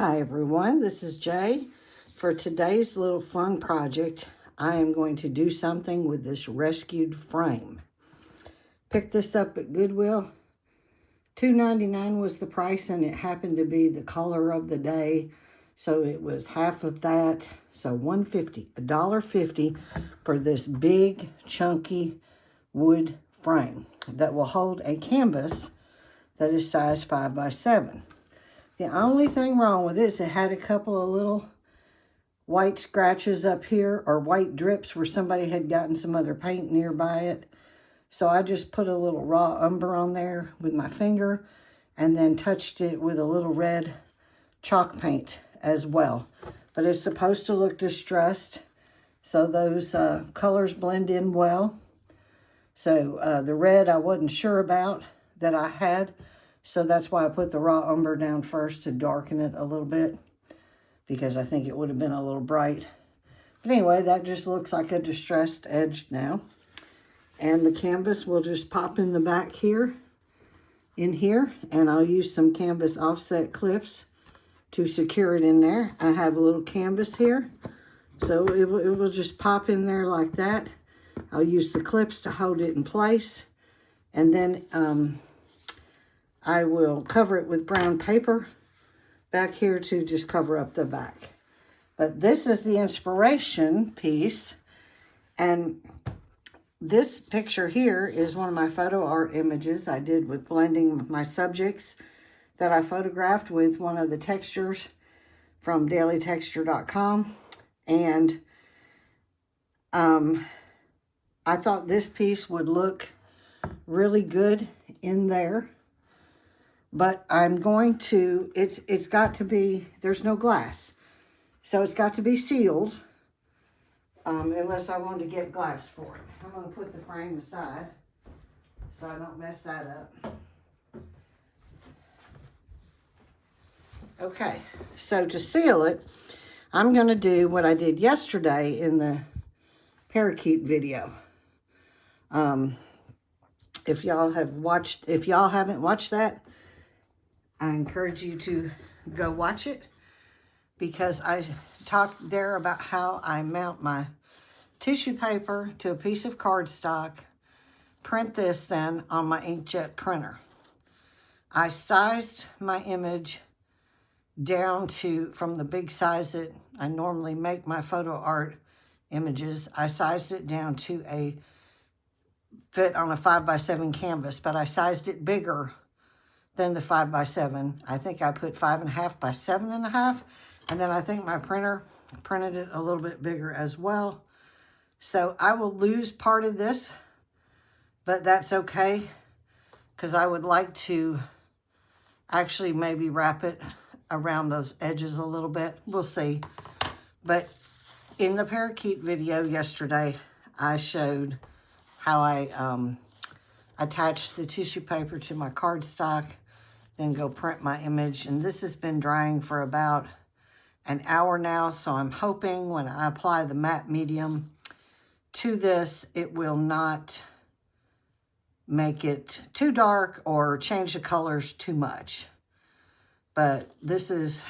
Hi everyone, this is Jay. For today's little fun project, I am going to do something with this rescued frame. Picked this up at Goodwill. $2.99 was the price, and it happened to be the color of the day, so it was half of that. So $1.50, $1.50 for this big chunky wood frame that will hold a canvas that is size 5 by 7. The only thing wrong with it is it had a couple of little white scratches up here, or white drips where somebody had gotten some other paint nearby it. So I just put a little raw umber on there with my finger and then touched it with a little red chalk paint as well. But it's supposed to look distressed, so those colors blend in well. So the red I wasn't sure about that I had, so that's why I put the raw umber down first to darken it a little bit, because I think it would have been a little bright. But anyway, that just looks like a distressed edge now. And the canvas will just pop in the back here, and I'll use some canvas offset clips to secure it in there. I have a little canvas here, so it will just pop in there like that. I'll use the clips to hold it in place, and then I will cover it with brown paper back here to just cover up the back. But this is the inspiration piece, and this picture here is one of my photo art images I did with blending my subjects that I photographed with one of the textures from dailytexture.com. And I thought this piece would look really good in there. But I'm going to, it's got to be, there's no glass. So it's got to be sealed, unless I want to get glass for it. I'm going to put the frame aside so I don't mess that up. Okay, so to seal it, I'm going to do what I did yesterday in the parakeet video. If y'all haven't watched that, I encourage you to go watch it, because I talked there about how I mount my tissue paper to a piece of cardstock, print this then on my inkjet printer. I sized my image down to, from the big size that I normally make my photo art images, I sized it down to a fit on a 5 by 7 canvas, but I sized it bigger than the 5 by 7. I think I put 5.5 by 7.5, and then I think my printer printed it a little bit bigger as well. So I will lose part of this, but that's okay, because I would like to actually maybe wrap it around those edges a little bit. We'll see. But in the parakeet video yesterday, I showed how I attached the tissue paper to my cardstock, then go print my image. And this has been drying for about an hour now, so I'm hoping when I apply the matte medium to this, it will not make it too dark or change the colors too much. But this is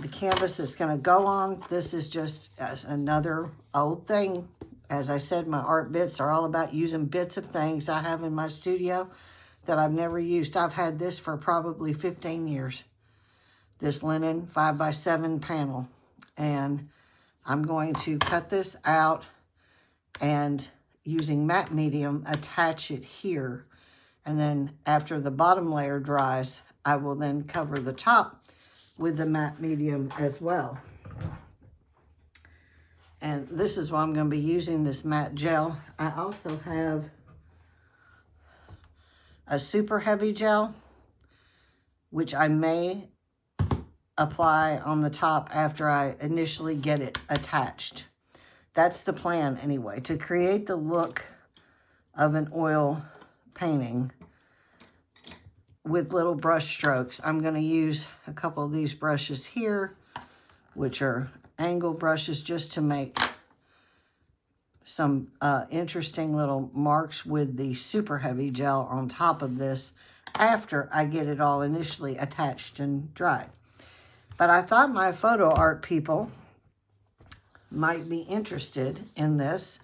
the canvas it's going to go on. This is just another old thing. As I said, my art bits are all about using bits of things I have in my studio that I've never used. I've had this for probably 15 years. This linen 5 by 7 panel. And I'm going to cut this out and, using matte medium, attach it here. And then after the bottom layer dries, I will then cover the top with the matte medium as well. And this is why I'm going to be using this matte gel. I also have a super heavy gel, which I may apply on the top after I initially get it attached. That's the plan anyway, to create the look of an oil painting with little brush strokes. I'm going to use a couple of these brushes here, which are angle brushes, just to make some interesting little marks with the super heavy gel on top of this after I get it all initially attached and dried. But I thought my photo art people might be interested in this.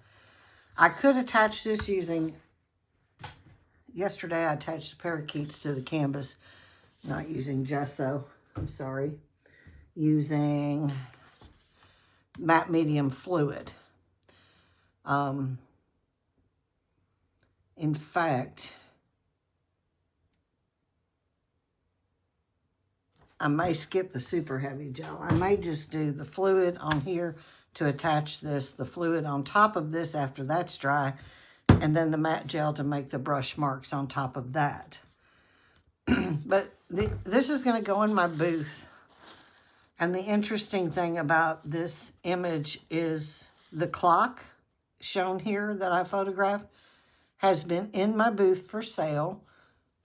I could attach this using, yesterday I attached the parakeets to the canvas, not using gesso, I'm sorry, using matte medium fluid. In fact, I may skip the super heavy gel. I may just do the fluid on here to attach this, the fluid on top of this after that's dry, and then the matte gel to make the brush marks on top of that. But this is going to go in my booth. And the interesting thing about this image is the clock shown here that I photographed has been in my booth for sale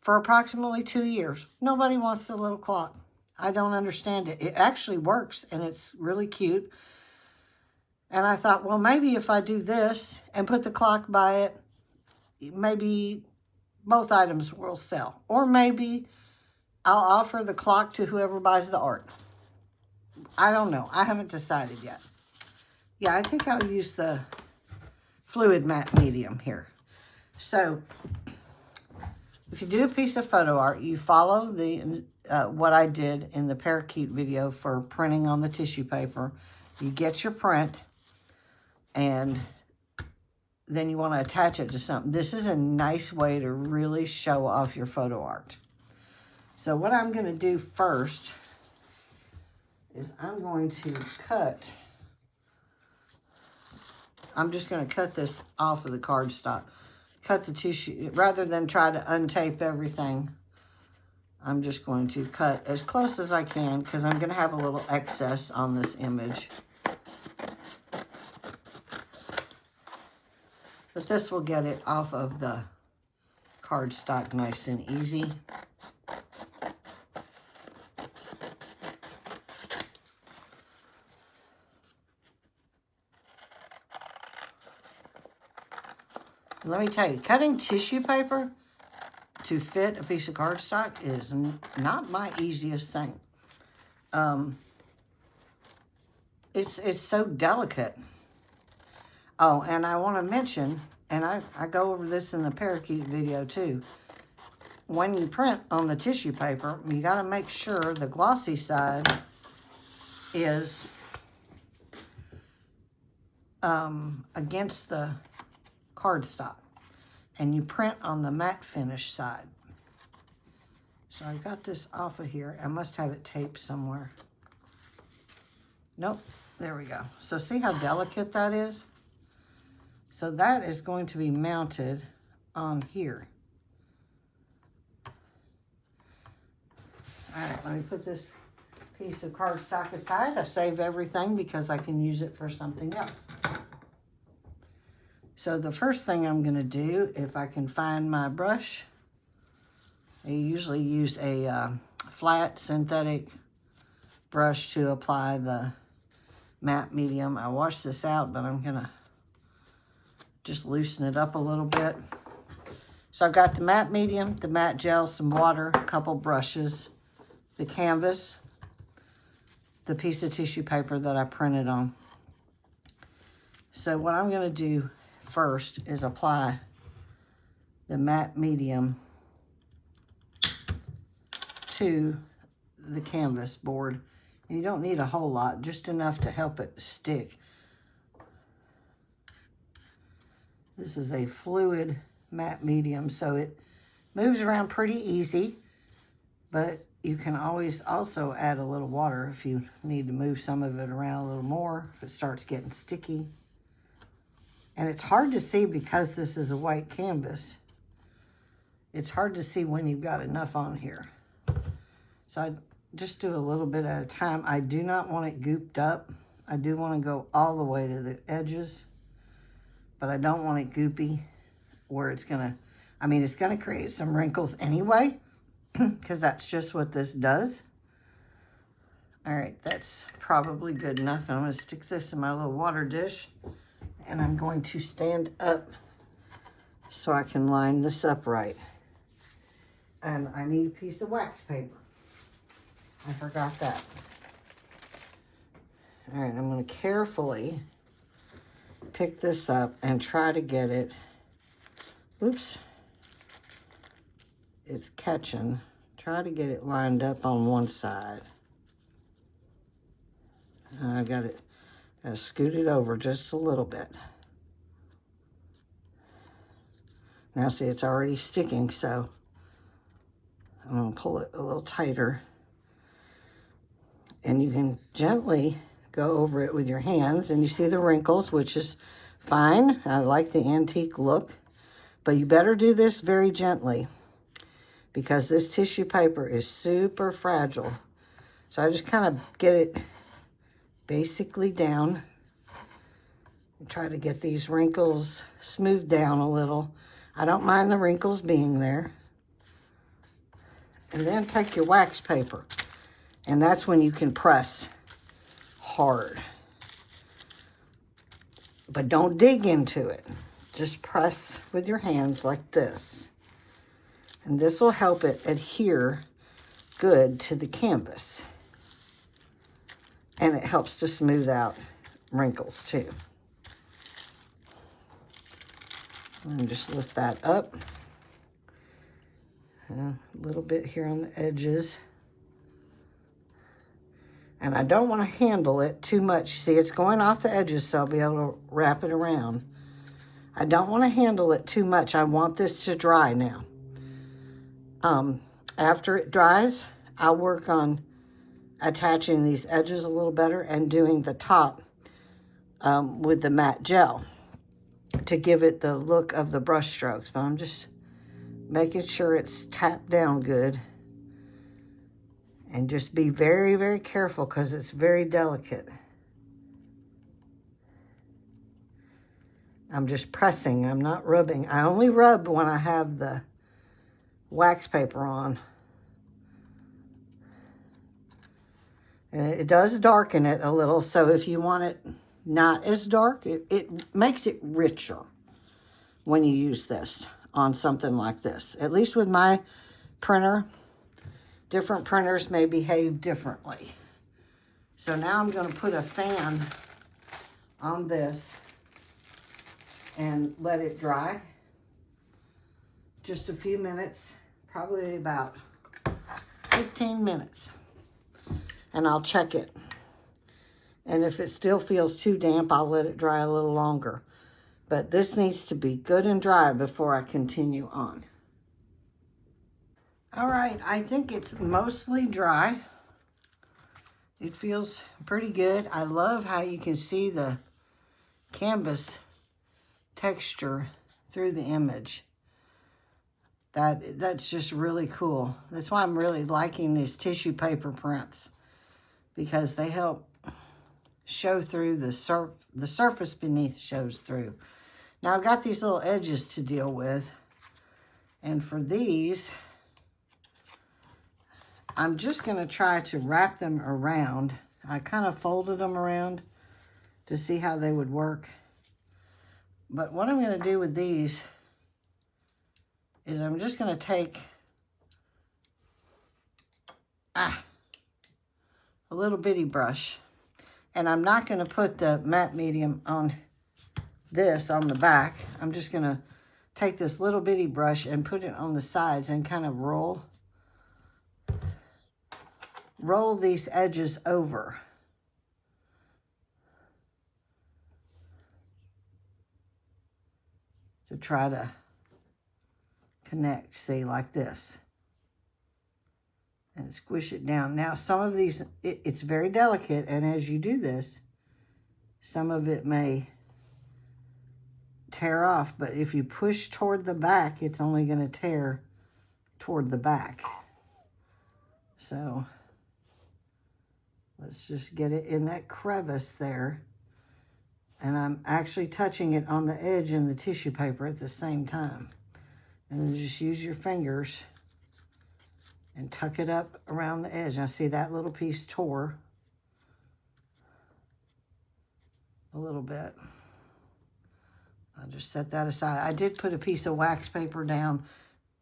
for approximately 2 years. Nobody wants the little clock. I don't understand it. It actually works, and it's really cute. And I thought, well, maybe if I do this and put the clock by it, maybe both items will sell. Or maybe I'll offer the clock to whoever buys the art. I don't know. I haven't decided yet. Yeah, I think I'll use the fluid matte medium here. So, if you do a piece of photo art, you follow the what I did in the parakeet video for printing on the tissue paper. You get your print, and then you want to attach it to something. This is a nice way to really show off your photo art. So what I'm going to do first is I'm going to cut. I'm just going to cut this off of the cardstock. Cut the tissue, rather than try to untape everything. I'm just going to cut as close as I can because I'm going to have a little excess on this image. But this will get it off of the cardstock nice and easy. Let me tell you, cutting tissue paper to fit a piece of cardstock is not my easiest thing. It's so delicate. Oh, and I want to mention, and I go over this in the parakeet video too, when you print on the tissue paper, you got to make sure the glossy side is against the cardstock, and you print on the matte finish side. So I got this off of here. I must have it taped somewhere. Nope, there we go. So see how delicate that is? So that is going to be mounted on here. All right, let me put this piece of cardstock aside. I save everything because I can use it for something else. So the first thing I'm going to do, if I can find my brush, I usually use a flat synthetic brush to apply the matte medium. I washed this out, but I'm going to just loosen it up a little bit. So I've got the matte medium, the matte gel, some water, a couple brushes, the canvas, the piece of tissue paper that I printed on. So what I'm going to do first is apply the matte medium to the canvas board. And you don't need a whole lot, just enough to help it stick. This is a fluid matte medium, so it moves around pretty easy, but you can always also add a little water if you need to move some of it around a little more, if it starts getting sticky. And it's hard to see because this is a white canvas. It's hard to see when you've got enough on here. So I just do a little bit at a time. I do not want it gooped up. I do want to go all the way to the edges, but I don't want it goopy where it's going to, I mean, it's going to create some wrinkles anyway, because that's just what this does. All right, that's probably good enough. I'm going to stick this in my little water dish. And I'm going to stand up so I can line this up right. And I need a piece of wax paper. I forgot that. All right, I'm going to carefully pick this up and try to get it. Oops. It's catching. Try to get it lined up on one side. I got it. Gotta scoot it over just a little bit. Now see, it's already sticking, so I'm gonna pull it a little tighter. And you can gently go over it with your hands, and you see the wrinkles, which is fine. I like the antique look, but you better do this very gently because this tissue paper is super fragile. So I just kind of get it basically down and try to get these wrinkles smoothed down a little. I don't mind the wrinkles being there. And then take your wax paper, and that's when you can press hard. But don't dig into it. Just press with your hands like this. And this will help it adhere good to the canvas. And it helps to smooth out wrinkles too. And just lift that up. A little bit here on the edges. And I don't want to handle it too much. See, it's going off the edges, so I'll be able to wrap it around. I don't want to handle it too much. I want this to dry now. After it dries, I'll work on attaching these edges a little better and doing the top with the matte gel to give it the look of the brush strokes. But I'm just making sure it's tapped down good. And just be very, very careful because it's very delicate. I'm just pressing, I'm not rubbing. I only rub when I have the wax paper on. And it does darken it a little, so if you want it not as dark, it makes it richer when you use this on something like this. At least with my printer, different printers may behave differently. So now I'm going to put a fan on this and let it dry. Just a few minutes, probably about 15 minutes. And I'll check it. And if it still feels too damp, I'll let it dry a little longer. But this needs to be good and dry before I continue on. All right, I think it's mostly dry. It feels pretty good. I love how you can see the canvas texture through the image. That's just really cool. That's why I'm really liking these tissue paper prints, because they help show through the surface beneath shows through. Now I've got these little edges to deal with, and for these, I'm just going to try to wrap them around. I kind of folded them around to see how they would work. But what I'm going to do with these is I'm just going to take a little bitty brush, and I'm not going to put the matte medium on this on the back. I'm just going to take this little bitty brush and put it on the sides and kind of roll these edges over. To try to connect, see, like this. And squish it down. Now, some of these, it's very delicate, and as you do this, some of it may tear off, but if you push toward the back, it's only going to tear toward the back. So, let's just get it in that crevice there. And I'm actually touching it on the edge and the tissue paper at the same time. And then just use your fingers and tuck it up around the edge. Now see, that little piece tore a little bit. I'll just set that aside. I did put a piece of wax paper down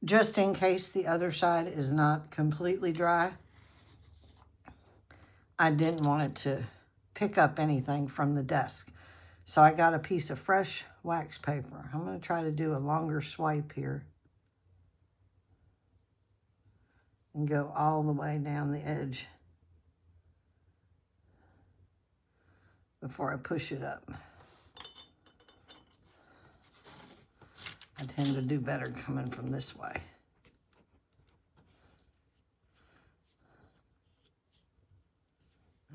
just in case the other side is not completely dry. I didn't want it to pick up anything from the desk. So I got a piece of fresh wax paper. I'm going to try to do a longer swipe here and go all the way down the edge before I push it up. I tend to do better coming from this way.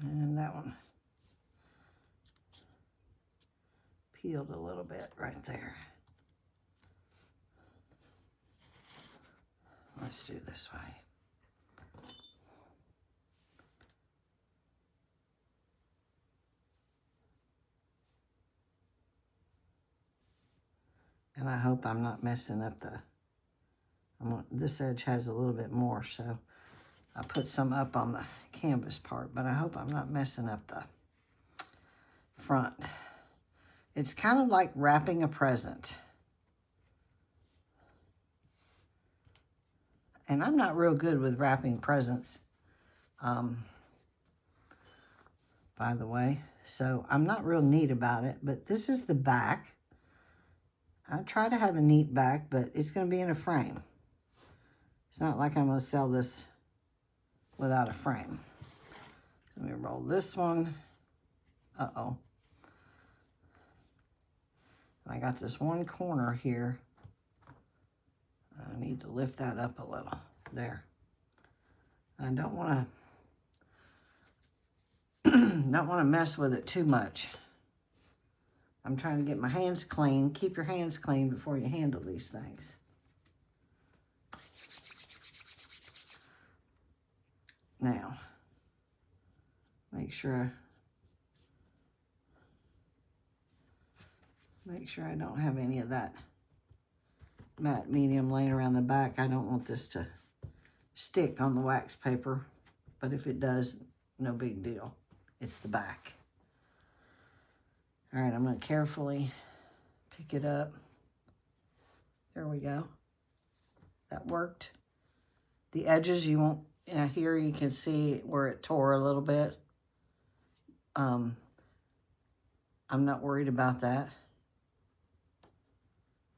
And that one peeled a little bit right there. Let's do this way. And I hope I'm not messing up this edge has a little bit more, so I put some up on the canvas part, but I hope I'm not messing up the front. It's kind of like wrapping a present. And I'm not real good with wrapping presents, by the way, so I'm not real neat about it, but this is the back. I try to have a neat back, but it's going to be in a frame. It's not like I'm going to sell this without a frame. Let me roll this one. Uh-oh. I got this one corner here. I need to lift that up a little. There. I don't want to mess with it too much. I'm trying to get my hands clean. Keep your hands clean before you handle these things. Now, make sure I don't have any of that matte medium laying around the back. I don't want this to stick on the wax paper, but if it does, no big deal. It's the back. All right, I'm going to carefully pick it up. There we go. That worked. The edges, you won't, here you can see where it tore a little bit. I'm not worried about that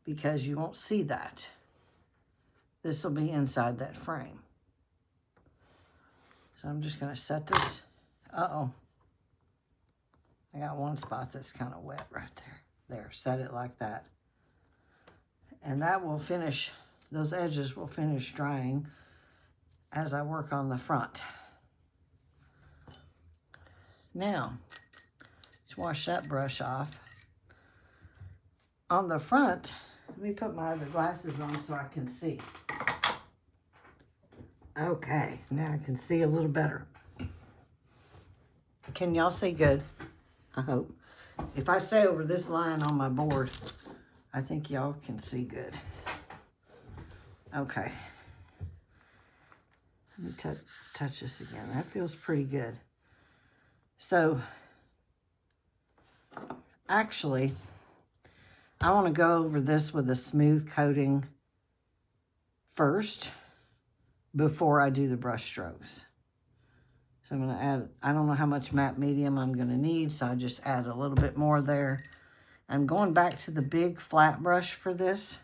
because you won't see that. This will be inside that frame. So I'm just going to set this. Uh-oh. I got one spot that's kind of wet right there. There, set it like that. And that will finish, those edges will finish drying as I work on the front. Now, let's wash that brush off. On the front, let me put my other glasses on so I can see. Okay, now I can see a little better. Can y'all see good? I hope. If I stay over this line on my board, I think y'all can see good. Okay. Let me touch this again. That feels pretty good. So, actually, I want to go over this with a smooth coating first before I do the brush strokes. So I'm going to add, I don't know how much matte medium I'm going to need, so I just add a little bit more there. I'm going back to the big flat brush for this.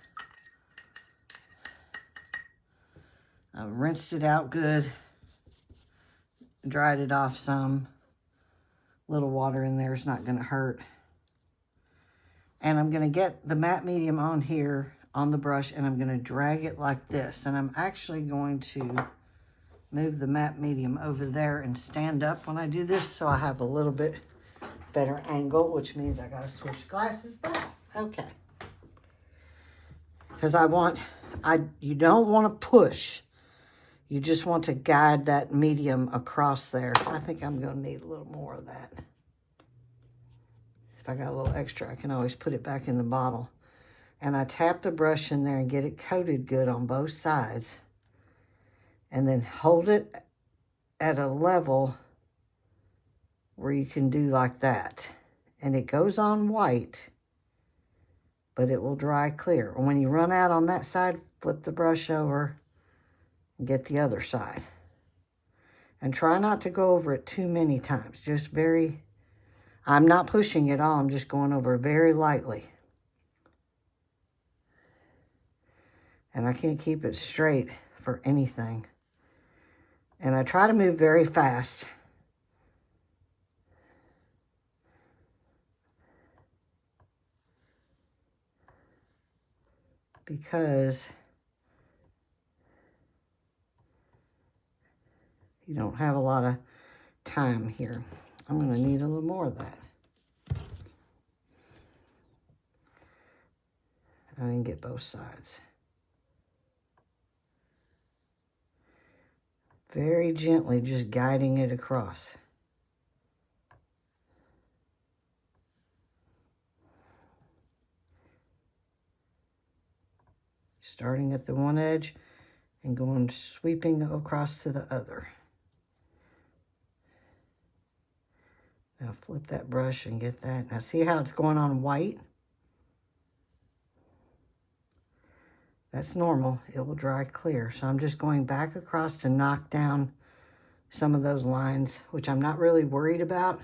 I rinsed it out good, dried it off some. Little water in there is not going to hurt. And I'm going to get the matte medium on here on the brush, and I'm going to drag it like this. And I'm actually going to move the matte medium over there and stand up when I do this, so I have a little bit better angle, which means I got to switch glasses back. Okay. Because you don't want to push. You just want to guide that medium across there. I think I'm going to need a little more of that. If I got a little extra, I can always put it back in the bottle. And I tap the brush in there and get it coated good on both sides. And then hold it at a level where you can do like that. And it goes on white, but it will dry clear. And when you run out on that side, flip the brush over and get the other side. And try not to go over it too many times. Just very I'm not pushing at all. I'm just going over very lightly. And I can't keep it straight for anything. And I try to move very fast. Because you don't have a lot of time here. I'm going to need a little more of that. I didn't get both sides. Very gently, just guiding it across. Starting at the one edge and going sweeping across to the other. Now flip that brush and get that. Now see how it's going on white? That's normal. It will dry clear. So I'm just going back across to knock down some of those lines, which I'm not really worried about.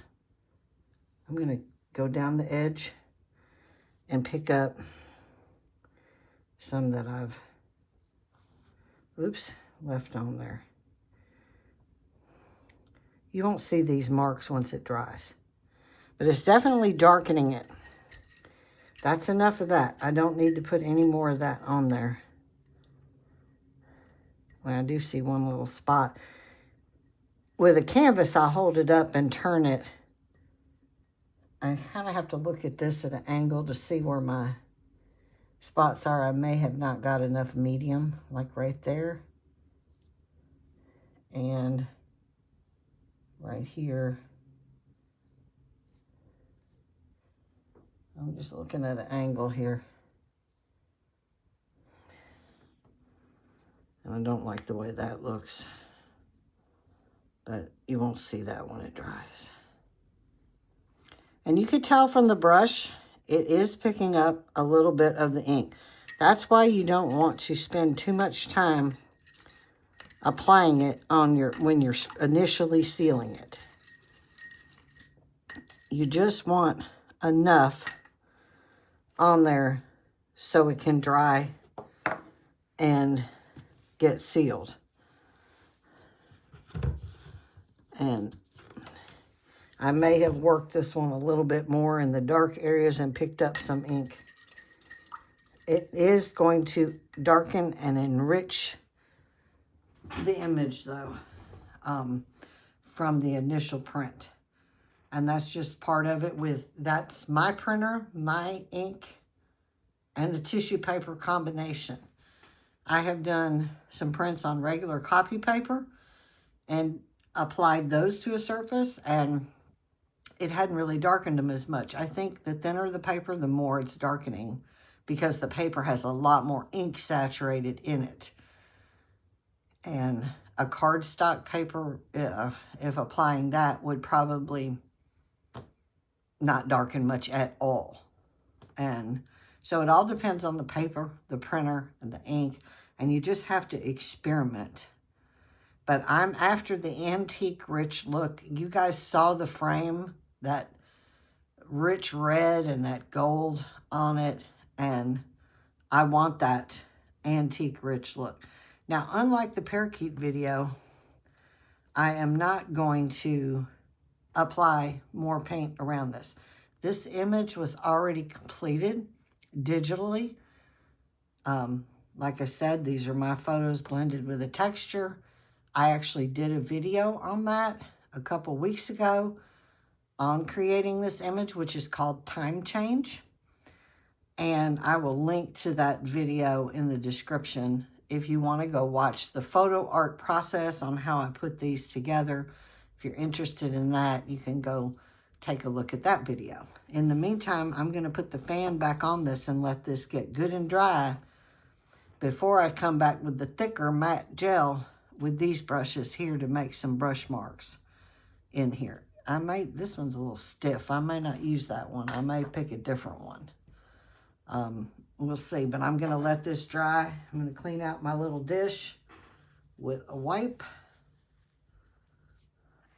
I'm going to go down the edge and pick up some that I've, left on there. You won't see these marks once it dries, but it's definitely darkening it. That's enough of that. I don't need to put any more of that on there. Well, I do see one little spot. With a canvas, I'll hold it up and turn it. I kind of have to look at this at an angle to see where my spots are. I may have not got enough medium, like right there. And right here. I'm just looking at an angle here. And I don't like the way that looks. But you won't see that when it dries. And you can tell from the brush, it is picking up a little bit of the ink. That's why you don't want to spend too much time applying it on when you're initially sealing it. You just want enough on there so it can dry and get sealed. And I may have worked this one a little bit more in the dark areas and picked up some ink. It is going to darken and enrich the image though, from the initial print. And that's just part of it that's my printer, my ink, and the tissue paper combination. I have done some prints on regular copy paper and applied those to a surface, and it hadn't really darkened them as much. I think the thinner the paper, the more it's darkening, because the paper has a lot more ink saturated in it. And a cardstock paper, if applying that, would probably not darken much at all. And so it all depends on the paper, the printer, and the ink, and you just have to experiment. But I'm after the antique rich look. You guys saw the frame, that rich red and that gold on it, and I want that antique rich look. Now, unlike the parakeet video, I am not going to apply more paint around this. This image was already completed digitally. Like I said, these are my photos blended with a texture. I actually did a video on that a couple weeks ago on creating this image, which is called Time Change. And I will link to that video in the description if you want to go watch the photo art process on how I put these together. If you're interested in that, you can go take a look at that video. In the meantime, I'm going to put the fan back on this and let this get good and dry before I come back with the thicker matte gel with these brushes here to make some brush marks in here. This one's a little stiff. I may not use that one. I may pick a different one. We'll see, but I'm going to let this dry. I'm going to clean out my little dish with a wipe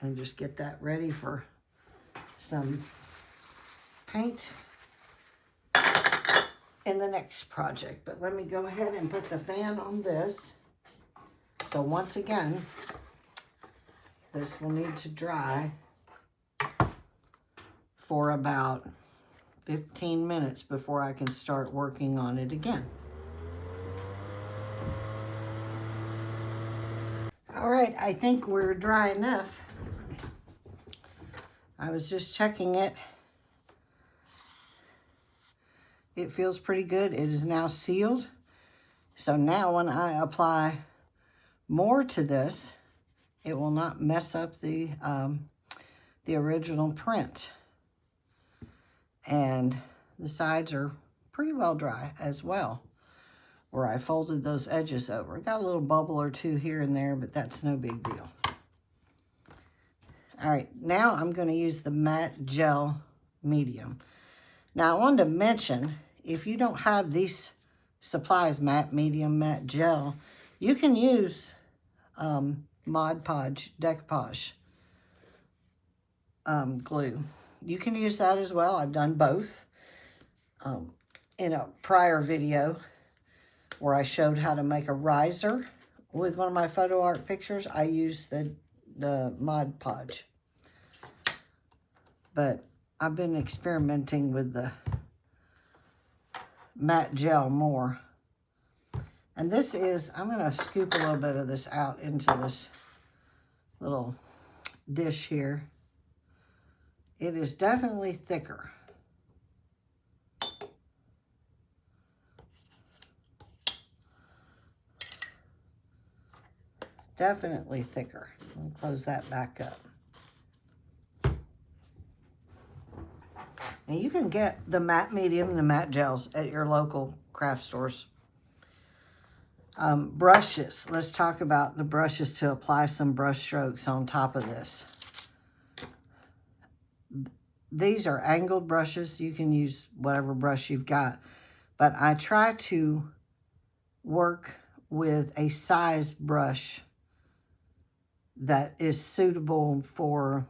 and just get that ready for some paint in the next project. But let me go ahead and put the fan on this. So once again, this will need to dry for about 15 minutes before I can start working on it again. All right, I think we're dry enough. I was just checking it. It feels pretty good. It is now sealed. So now when I apply more to this, it will not mess up the original print. And the sides are pretty well dry as well, where I folded those edges over. Got a little bubble or two here and there, but that's no big deal. All right, now I'm going to use the matte gel medium. Now I wanted to mention, if you don't have these supplies, matte, medium, matte gel, you can use Mod Podge decoupage glue. You can use that as well. I've done both in a prior video where I showed how to make a riser with one of my photo art pictures. I used the Mod Podge. But I've been experimenting with the matte gel more. And this is, I'm going to scoop a little bit of this out into this little dish here. It is definitely thicker. Definitely thicker. I'll close that back up. Now you can get the matte medium and the matte gels at your local craft stores. Brushes. Let's talk about the brushes to apply some brush strokes on top of this. These are angled brushes. You can use whatever brush you've got. But I try to work with a size brush that is suitable for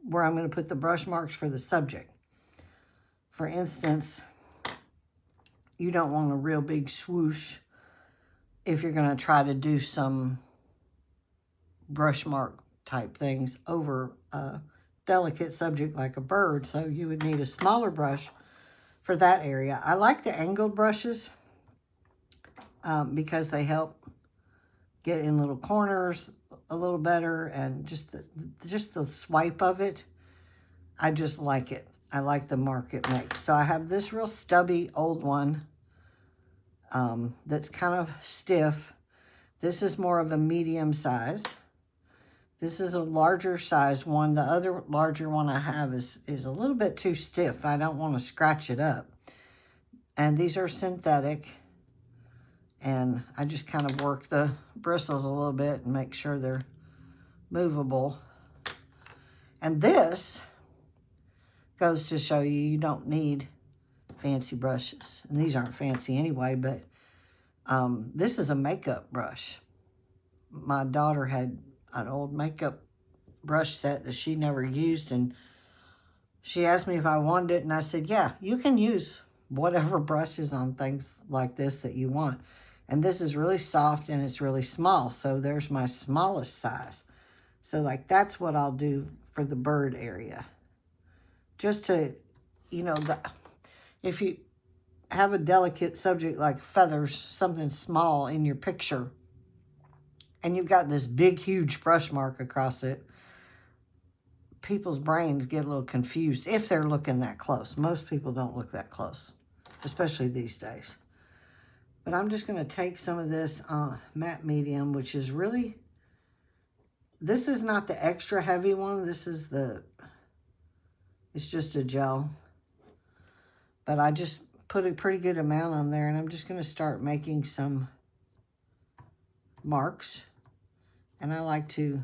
where I'm going to put the brush marks for the subject. For instance, you don't want a real big swoosh if you're going to try to do some brush mark type things over a delicate subject like a bird. So you would need a smaller brush for that area. I like the angled brushes because they help get in little corners a little better, and just the swipe of it, I just like it. I like the mark it makes. So I have this real stubby old one that's kind of stiff. This is more of a medium size. This is a larger size one. The other larger one I have is a little bit too stiff. I don't want to scratch it up. And these are synthetic. And I just kind of work the bristles a little bit and make sure they're movable. And this goes to show you, you don't need fancy brushes. And these aren't fancy anyway, but this is a makeup brush. My daughter had an old makeup brush set that she never used, and she asked me if I wanted it, and I said, yeah, you can use whatever brushes on things like this that you want. And this is really soft and it's really small. So there's my smallest size. So like that's what I'll do for the bird area. Just to, you know, if you have a delicate subject like feathers, something small in your picture, and you've got this big, huge brush mark across it, people's brains get a little confused if they're looking that close. Most people don't look that close, especially these days. But I'm just going to take some of this matte medium, which is really, this is not the extra heavy one. This is it's just a gel. But I just put a pretty good amount on there, and I'm just going to start making some marks. And I like to,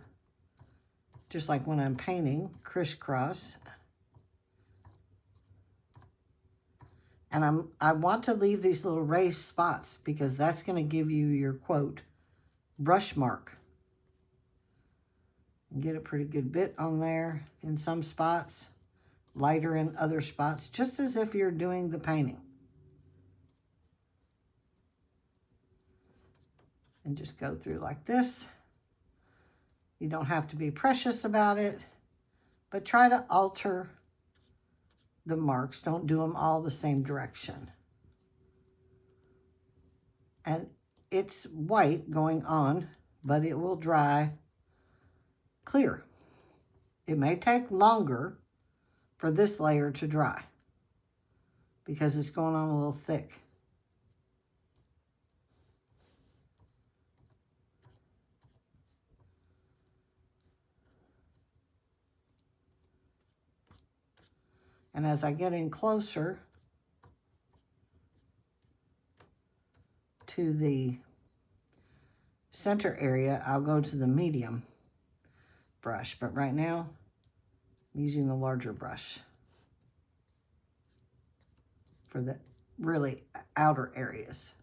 just like when I'm painting, crisscross. And I want to leave these little raised spots because that's going to give you your, quote, brush mark. Get a pretty good bit on there in some spots. lighter in other spots, just as if you're doing the painting. And just go through like this. You don't have to be precious about it, but try to alter the marks. Don't do them all the same direction. And it's white going on, but it will dry clear. It may take longer for this layer to dry because it's going on a little thick. And as I get in closer to the center area, I'll go to the medium brush. But right now, I'm using the larger brush for the really outer areas.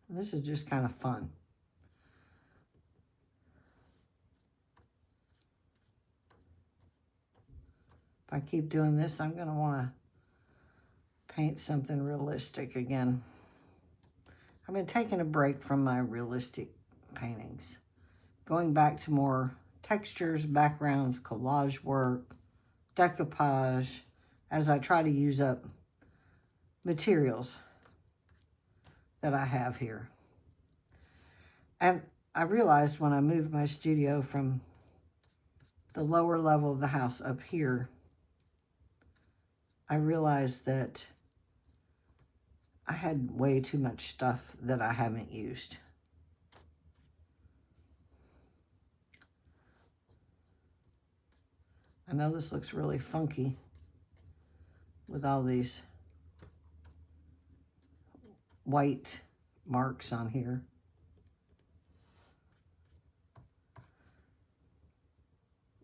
This is just kind of fun. If I keep doing this, I'm going to want to paint something realistic again. I've been taking a break from my realistic paintings, going back to more textures, backgrounds, collage work, decoupage, as I try to use up materials that I have here. And I realized when I moved my studio from the lower level of the house up here, I realized that I had way too much stuff that I haven't used. I know this looks really funky with all these white marks on here.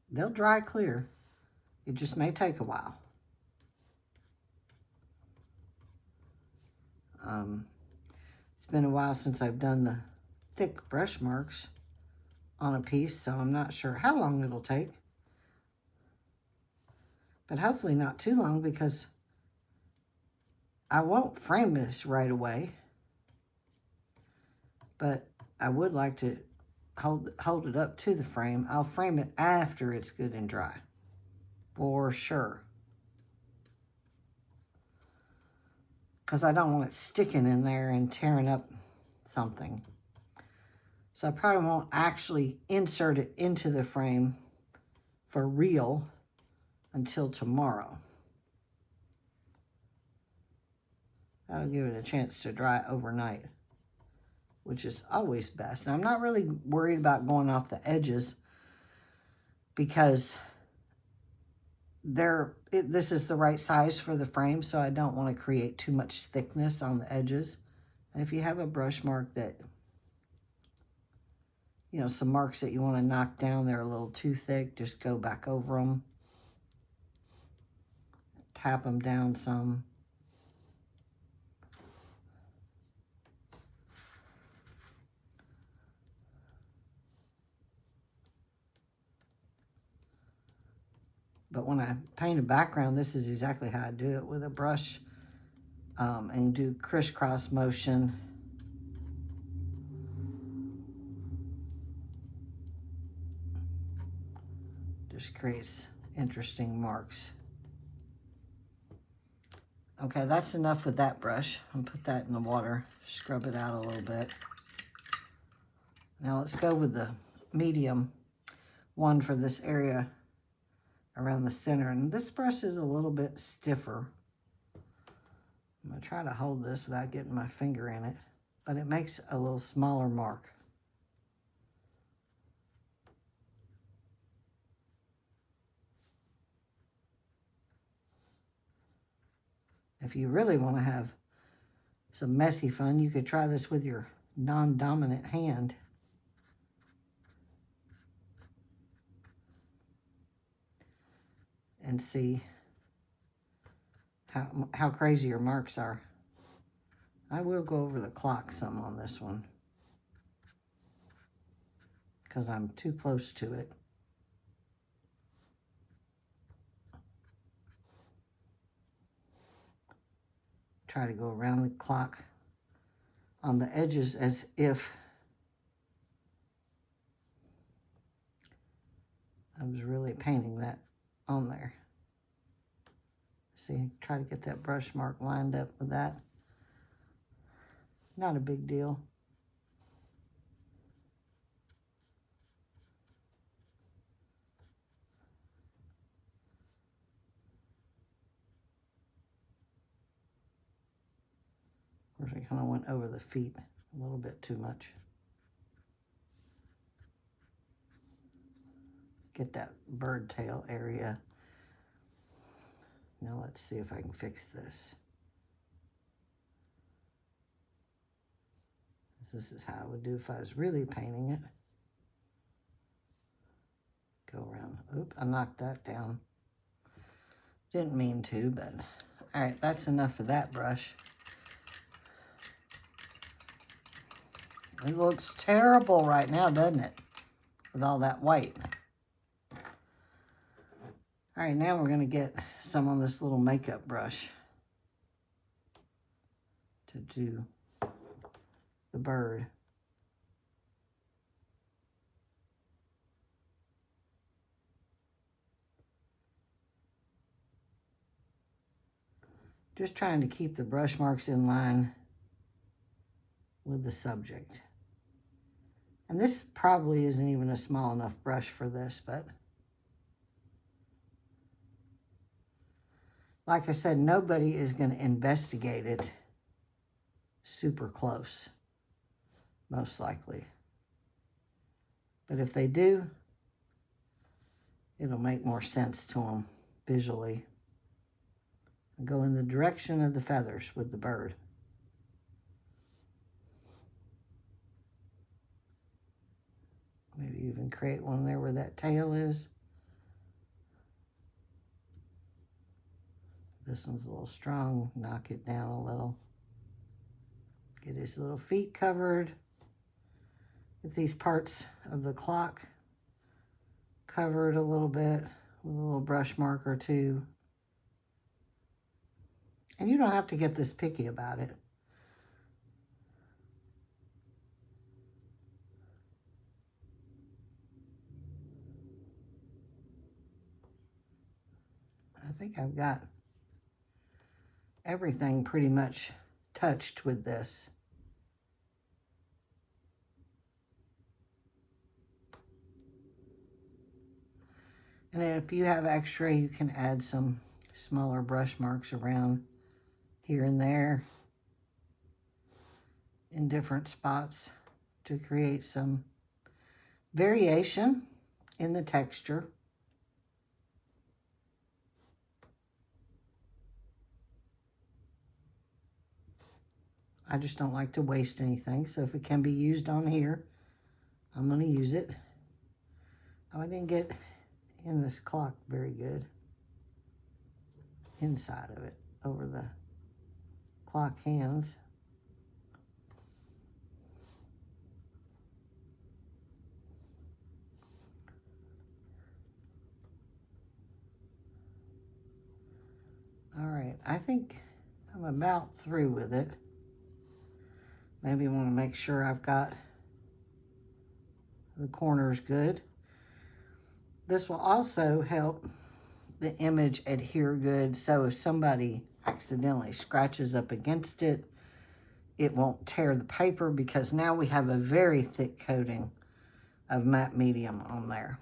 They'll dry clear. It just may take a while. It's been a while since I've done the thick brush marks on a piece, so I'm not sure how long it'll take. But hopefully not too long, because I won't frame this right away. But I would like to hold it up to the frame. I'll frame it after it's good and dry, for sure. Because I don't want it sticking in there and tearing up something. So I probably won't actually insert it into the frame for real until tomorrow. That'll give it a chance to dry overnight, which is always best. And I'm not really worried about going off the edges because this is the right size for the frame, so I don't want to create too much thickness on the edges. And if you have a brush mark that, you know, some marks that you want to knock down, they're a little too thick, just go back over them. Tap them down some. But when I paint a background, this is exactly how I do it, with a brush and do crisscross motion. Just creates interesting marks. Okay, that's enough with that brush. I'll put that in the water, scrub it out a little bit. Now let's go with the medium one for this area around the center. And this brush is a little bit stiffer. I'm going to try to hold this without getting my finger in it, but it makes a little smaller mark. If you really want to have some messy fun, you could try this with your non-dominant hand. And see how crazy your marks are. I will go over the clock some on this one because I'm too close to it. Try to go around the clock on the edges as if I was really painting that on there. See, try to get that brush mark lined up with that. Not a big deal. Of course, I kind of went over the feet a little bit too much. Get that bird tail area. Now let's see if I can fix this. This is how I would do if I was really painting it. Go around. Oop, I knocked that down. Didn't mean to, but all right, that's enough of that brush. It looks terrible right now, doesn't it? With all that white. All right, now we're going to get some on this little makeup brush to do the bird. Just trying to keep the brush marks in line with the subject. And this probably isn't even a small enough brush for this, but like I said, nobody is going to investigate it super close, most likely. But if they do, it'll make more sense to them visually. Go in the direction of the feathers with the bird. Maybe even create one there where that tail is. This one's a little strong, knock it down a little. Get his little feet covered. Get these parts of the clock covered a little bit with a little brush mark or two. And you don't have to get this picky about it. I think I've got everything pretty much touched with this. And if you have extra, you can add some smaller brush marks around here and there in different spots to create some variation in the texture. I just don't like to waste anything, so if it can be used on here, I'm going to use it. Oh, I didn't get in this clock very good. Inside of it, over the clock hands. All right, I think I'm about through with it. Maybe want to make sure I've got the corners good. This will also help the image adhere good, so if somebody accidentally scratches up against it, it won't tear the paper, because now we have a very thick coating of matte medium on there.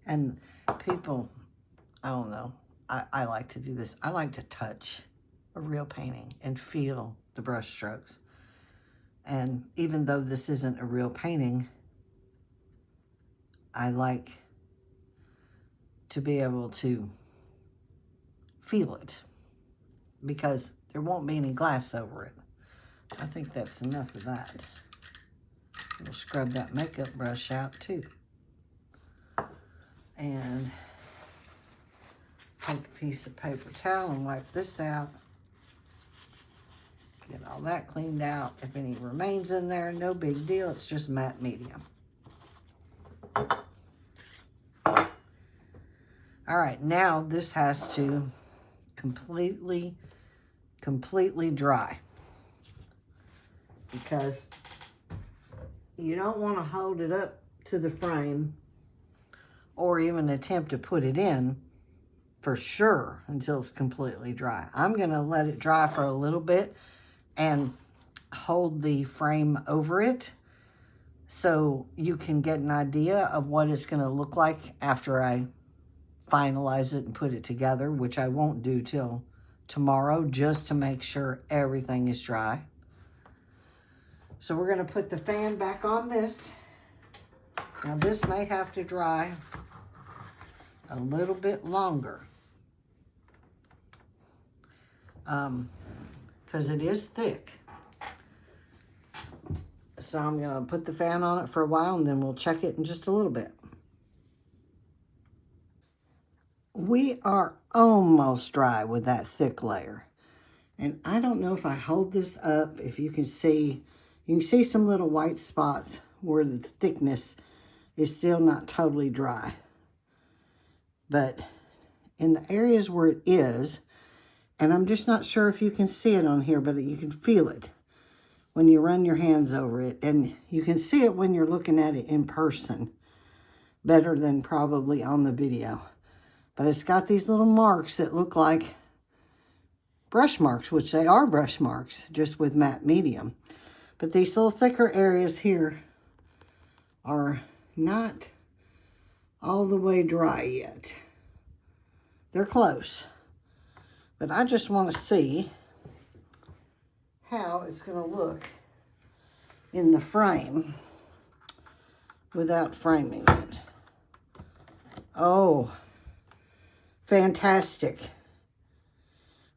And people, I don't know, I like to do this. I like to touch a real painting and feel the brush strokes. And even though this isn't a real painting, I like to be able to feel it, because there won't be any glass over it. I think that's enough of that. We'll scrub that makeup brush out too. And take a piece of paper towel and wipe this out. Get all that cleaned out. If any remains in there, no big deal. It's just matte medium. All right, now this has to completely dry, because you don't want to hold it up to the frame or even attempt to put it in for sure until it's completely dry. I'm going to let it dry for a little bit and hold the frame over it so you can get an idea of what it's going to look like after I finalize it and put it together, which I won't do till tomorrow, just to make sure everything is dry. So we're going to put the fan back on this. Now this may have to dry a little bit longer, because it is thick. So I'm going to put the fan on it for a while, and then we'll check it in just a little bit. We are almost dry with that thick layer. And I don't know if I hold this up, if you can see some little white spots where the thickness is still not totally dry. But in the areas where it is, and I'm just not sure if you can see it on here, but you can feel it when you run your hands over it. And you can see it when you're looking at it in person, better than probably on the video. But it's got these little marks that look like brush marks, which they are brush marks, just with matte medium. But these little thicker areas here are not all the way dry yet. They're close. But I just want to see how it's going to look in the frame without framing it. Oh, fantastic.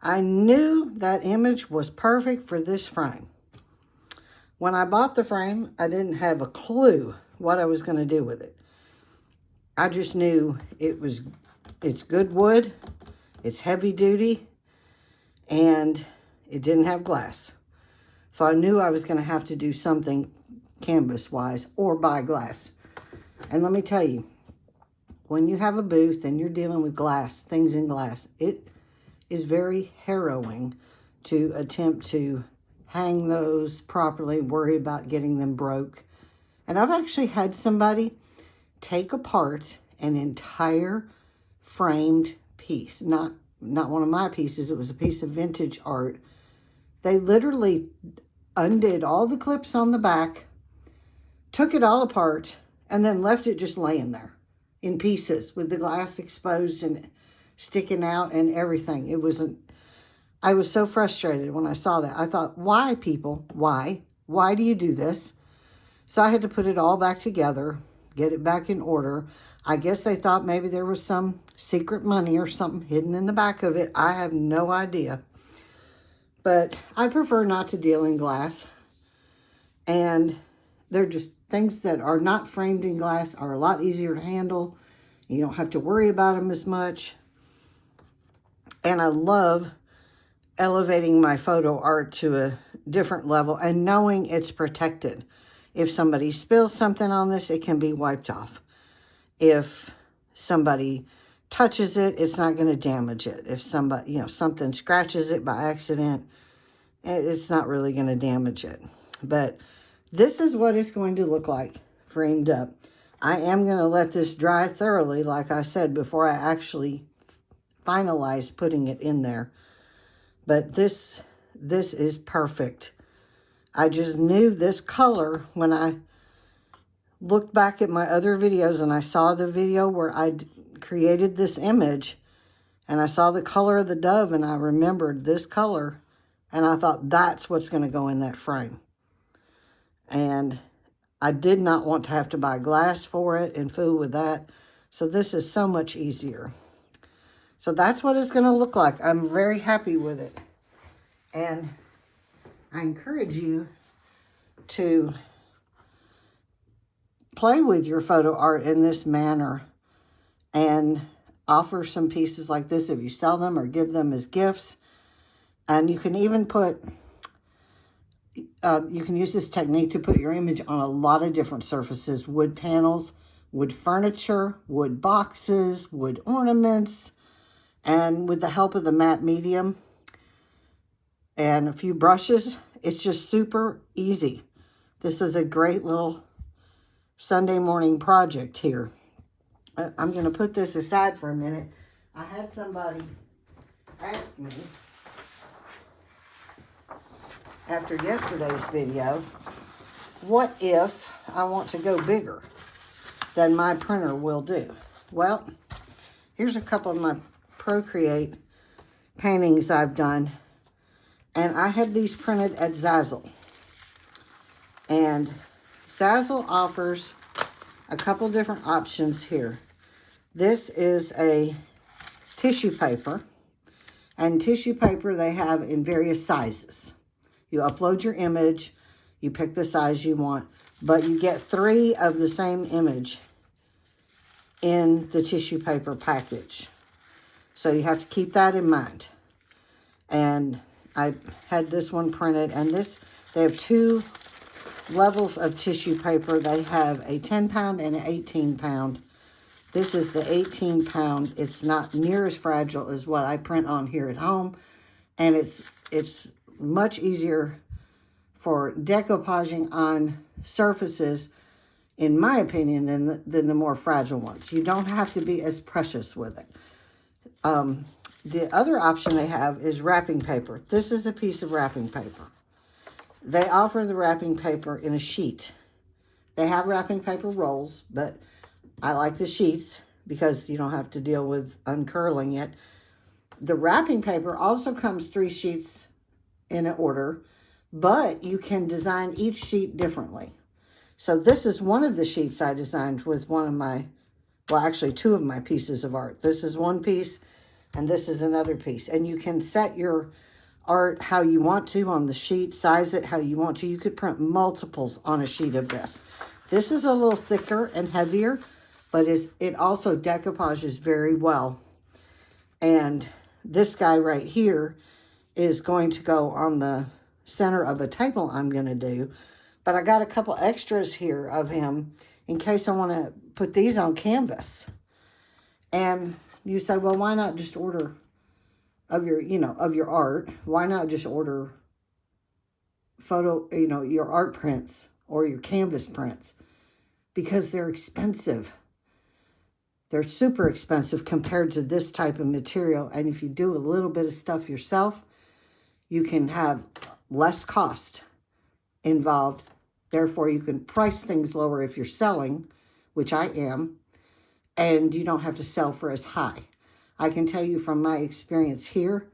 I knew that image was perfect for this frame. When I bought the frame, I didn't have a clue what I was going to do with it. I just knew it's good wood, it's heavy duty, and it didn't have glass. So I knew I was going to have to do something canvas-wise or buy glass. And let me tell you, when you have a booth and you're dealing with glass, things in glass, it is very harrowing to attempt to hang those properly, worry about getting them broke. And I've actually had somebody take apart an entire framed piece. Not one of my pieces, it was a piece of vintage art. They literally undid all the clips on the back, took it all apart, and then left it just laying there in pieces with the glass exposed and sticking out and everything. I was so frustrated when I saw that. I thought, why, people? Why? Why do you do this? So I had to put it all back together, get it back in order. I guess they thought maybe there was some secret money or something hidden in the back of it. I have no idea. But I prefer not to deal in glass. And they're just things that are not framed in glass are a lot easier to handle. You don't have to worry about them as much. And I love elevating my photo art to a different level and knowing it's protected. If somebody spills something on this, it can be wiped off. If somebody touches it, it's not going to damage it. If somebody, something scratches it by accident, it's not really going to damage it. But this is what it's going to look like framed up. I am going to let this dry thoroughly, like I said, before I actually finalize putting it in there. But this is perfect. I just knew this color when I looked back at my other videos and I saw the video where I created this image and I saw the color of the dove and I remembered this color and I thought that's what's going to go in that frame. And I did not want to have to buy glass for it and fool with that. So this is so much easier. So that's what it's going to look like. I'm very happy with it. And I encourage you to play with your photo art in this manner and offer some pieces like this if you sell them or give them as gifts. And you can even put, you can use this technique to put your image on a lot of different surfaces. Wood panels, wood furniture, wood boxes, wood ornaments. And with the help of the matte medium and a few brushes, it's just super easy. This is a great little Sunday morning project here. I'm going to put this aside for a minute. I had somebody ask me after yesterday's video, what if I want to go bigger than my printer will do? Well, here's a couple of my Procreate paintings I've done, and I had these printed at Zazzle. And Zazzle offers a couple different options here. This is a tissue paper, and tissue paper they have in various sizes. You upload your image, you pick the size you want, but you get 3 of the same image in the tissue paper package. So you have to keep that in mind. And I had this one printed, and they have 2 levels of tissue paper. They have a 10 pound and an 18 pound. This is the 18 pound. It's not near as fragile as what I print on here at home. And it's much easier for decoupaging on surfaces, in my opinion, than the more fragile ones. You don't have to be as precious with it. The other option they have is wrapping paper. This is a piece of wrapping paper. They offer the wrapping paper in a sheet. They have wrapping paper rolls, but I like the sheets because you don't have to deal with uncurling it. The wrapping paper also comes 3 sheets in an order, but you can design each sheet differently. So this is one of the sheets I designed with one of my, well, actually 2 of my pieces of art. This is one piece, and this is another piece. And you can set your art how you want to on the sheet, size it how you want to. You could print multiples on a sheet of this. This is a little thicker and heavier, but it also decoupages very well. And this guy right here is going to go on the center of a table I'm going to do. But I got a couple extras here of him in case I want to put these on canvas. And you said, well, why not just order of your art? Why not just order your art prints or your canvas prints? Because they're expensive. They're super expensive compared to this type of material. And if you do a little bit of stuff yourself, you can have less cost involved. Therefore, you can price things lower if you're selling, which I am, and you don't have to sell for as high. I can tell you from my experience here,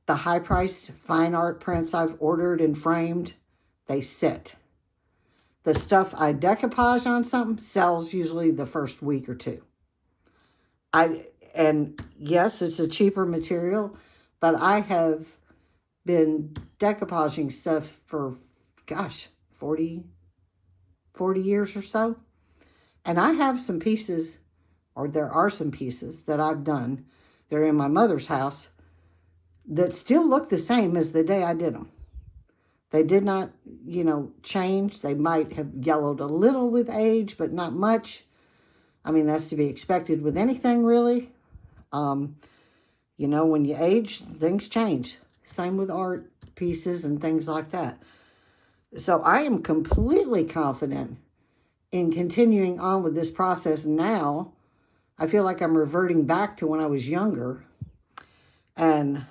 the high-priced fine art prints I've ordered and framed, they sit. The stuff I decoupage on something sells usually the first week or 2. And yes, it's a cheaper material, but I have been decoupaging stuff for, gosh, 40 years or so. And I have some pieces, or there are some pieces that I've done. They're in my mother's house that still look the same as the day I did them. They did not, change. They might have yellowed a little with age, but not much. I mean, that's to be expected with anything, really. When you age, things change. Same with art pieces and things like that. So I am completely confident in continuing on with this process now. I feel like I'm reverting back to when I was younger. But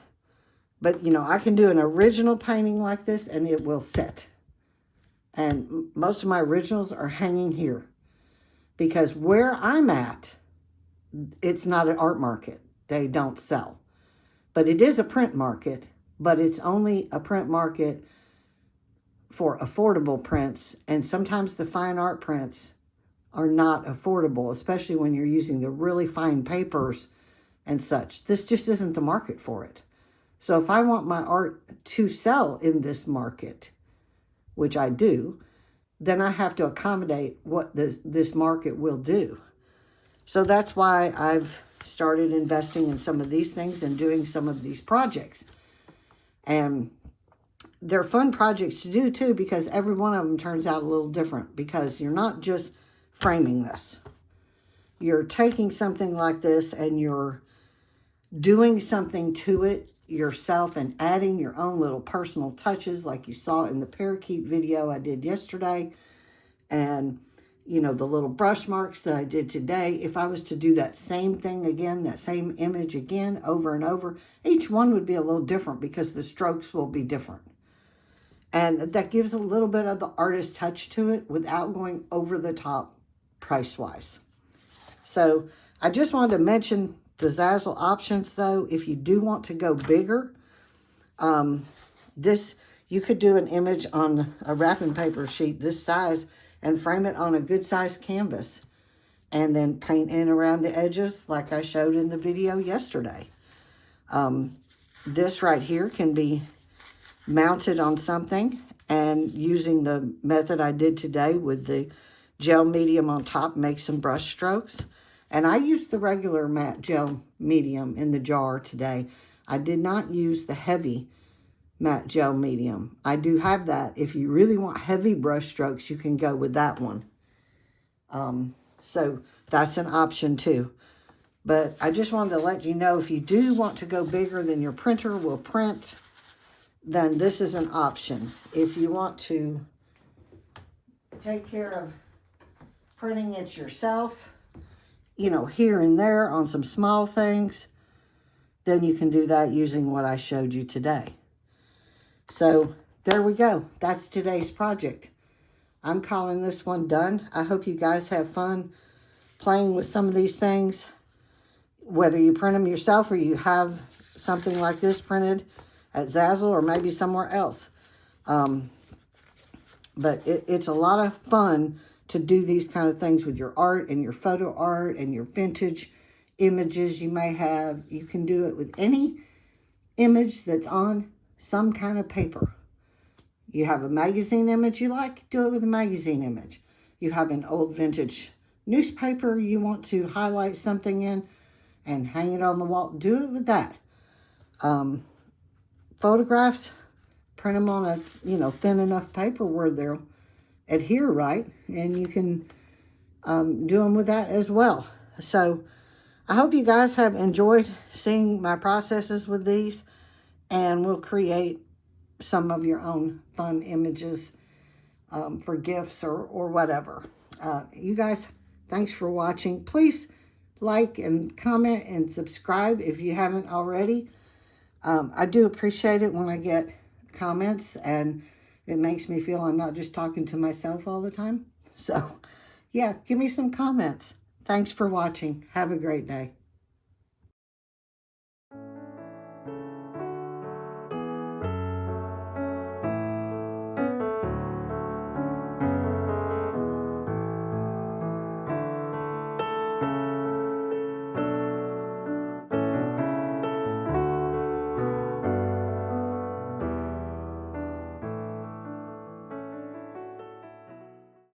I can do an original painting like this and it will sit. And most of my originals are hanging here. Because where I'm at, it's not an art market. They don't sell. But it is a print market. But it's only a print market for affordable prints. And sometimes the fine art prints are not affordable, especially when you're using the really fine papers and such. This just isn't the market for it. So if I want my art to sell in this market, which I do, then I have to accommodate what this market will do. So that's why I've started investing in some of these things and doing some of these projects. And they're fun projects to do too, because every one of them turns out a little different, because you're not just framing this. You're taking something like this and you're doing something to it yourself and adding your own little personal touches, like you saw in the parakeet video I did yesterday. And, you know, the little brush marks that I did today. If I was to do that same thing again, that same image again, over and over, each one would be a little different because the strokes will be different. And that gives a little bit of the artist touch to it without going over the top price-wise. So I just wanted to mention the Zazzle options, though. If you do want to go bigger, you could do an image on a wrapping paper sheet this size and frame it on a good sized canvas, and then paint in around the edges like I showed in the video yesterday. This right here can be mounted on something, and using the method I did today with the gel medium on top, make some brush strokes. And I used the regular matte gel medium in the jar today. I did not use the heavy matte gel medium. I do have that. If you really want heavy brush strokes, you can go with that one. So that's an option too. But I just wanted to let you know, if you do want to go bigger than your printer will print, then this is an option. If you want to take care of printing it yourself, you know, here and there on some small things, then you can do that using what I showed you today. So there we go. That's today's project. I'm calling this one done. I hope you guys have fun playing with some of these things, whether you print them yourself or you have something like this printed at Zazzle or maybe somewhere else. But it's a lot of fun to do these kind of things with your art and your photo art and your vintage images you may have. You can do it with any image that's on some kind of paper. You have a magazine image you like, do it with a magazine image. You have an old vintage newspaper you want to highlight something in and hang it on the wall, do it with that. Photographs, print them on a, you know, thin enough paper where they'll adhere right, and you can do them with that as well. So I hope you guys have enjoyed seeing my processes with these, and we'll create some of your own fun images for gifts or whatever. You guys, thanks for watching. Please like and comment and subscribe if you haven't already. I do appreciate it when I get comments, and it makes me feel I'm not just talking to myself all the time. So, yeah, give me some comments. Thanks for watching. Have a great day.